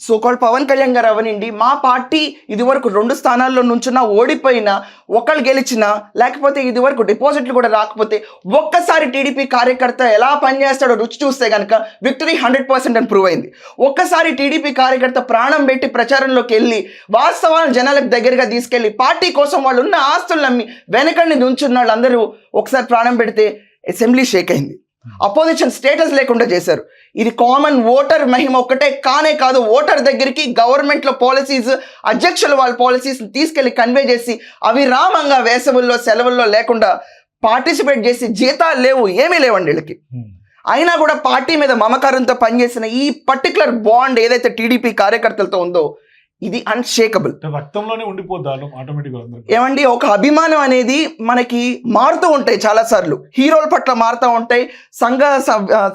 So called Pawan Kalyan గారు అవనండి, మా party ఇదివరకు 2 స్థానాల్లో నుంచున్నా ఓడిపోయినా, ఒకళ్ళు గెలిచినా, లేకపోతే ఇదివరకు డిపాజిట్లు కూడా రాకపోతే ఒక్కసారి టీడీపీ కార్యకర్త ఎలా పనిచేస్తాడో రుచి చూస్తే కనుక విక్టరీ 100% అని ప్రూవ్ అయింది. ఒక్కసారి టీడీపీ కార్యకర్త ప్రాణం పెట్టి ప్రచారంలోకి వెళ్ళి వాస్తవాలను జనాలకు దగ్గరగా తీసుకెళ్ళి పార్టీ కోసం వాళ్ళు ఉన్న ఆస్తులను అమ్మి వెనకండి నుంచున్న వాళ్ళందరూ ఒకసారి ప్రాణం పెడితే అసెంబ్లీ షేక్ అయింది. అపోజిషన్ స్టేటస్ లేకుండా చేశారు. ఇది కామన్ ఓటర్ మహిమ ఒక్కటే కానే కాదు, ఓటర్ దగ్గరికి గవర్నమెంట్లో పాలసీస్, అధ్యక్షులు వాళ్ళ పాలసీస్ తీసుకెళ్లి కన్వే చేసి అవి రామంగా వేసవుల్లో సెలవుల్లో లేకుండా పార్టిసిపేట్ చేసి జీతాలు లేవు, ఏమీ లేవండి వీళ్ళకి. అయినా కూడా పార్టీ మీద మమకారంతో పనిచేసిన ఈ పర్టికులర్ బాండ్ ఏదైతే టీడీపీ కార్యకర్తలతో ఉందో ఇది అన్షేకబుల్, రక్తంలోనే ఉండిపోతారు ఆటోమేటిక్గా. ఏమండి, ఒక అభిమానం అనేది మనకి మారుతూ ఉంటాయి, చాలాసార్లు హీరోల పట్ల మారుతూ ఉంటాయి, సంఘ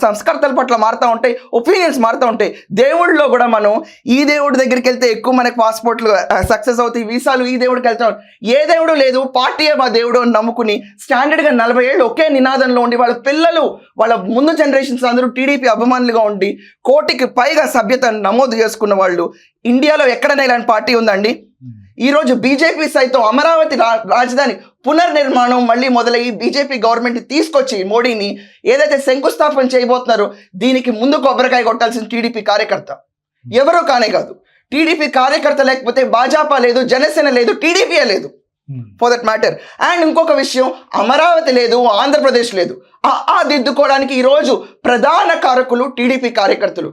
సంస్కర్తల పట్ల మారుతూ ఉంటాయి, ఒపీనియన్స్ మారుతూ ఉంటాయి. దేవుళ్ళలో కూడా మనం ఈ దేవుడి దగ్గరికి వెళ్తే ఎక్కువ మనకి పాస్పోర్ట్లు సక్సెస్ అవుతాయి, వీసాలు ఈ దేవుడికి వెళ్తాం. ఏ దేవుడు లేదు, పార్టీయే మా దేవుడు అని నమ్ముకుని స్టాండర్డ్గా 40 ఏళ్ళు ఒకే నినాదంలో ఉండి వాళ్ళ పిల్లలు, వాళ్ళ ముందు జనరేషన్స్ అందరూ టీడీపీ అభిమానులుగా ఉండి 1 కోటికి పైగా సభ్యత నమోదు చేసుకున్న వాళ్ళు ఇండియాలో ఎక్కడైనా ఇలాంటి పార్టీ ఉందండి? ఈరోజు బీజేపీ సైతం అమరావతి రాజధాని పునర్నిర్మాణం మళ్ళీ మొదలయ్యి బీజేపీ గవర్నమెంట్ తీసుకొచ్చి మోడీని ఏదైతే శంకుస్థాపన చేయబోతున్నారో దీనికి ముందు కొబ్బరికాయ కొట్టాల్సిన టీడీపీ కార్యకర్త ఎవరో కానే కాదు. టీడీపీ కార్యకర్త లేకపోతే భాజపా లేదు, జనసేన లేదు, టీడీపీయే లేదు ఫర్ దట్ మ్యాటర్. అండ్ ఇంకొక విషయం, అమరావతి లేదు, ఆంధ్రప్రదేశ్ లేదు. దిద్దుకోవడానికి ఈరోజు ప్రధాన కారకులు టీడీపీ కార్యకర్తలు.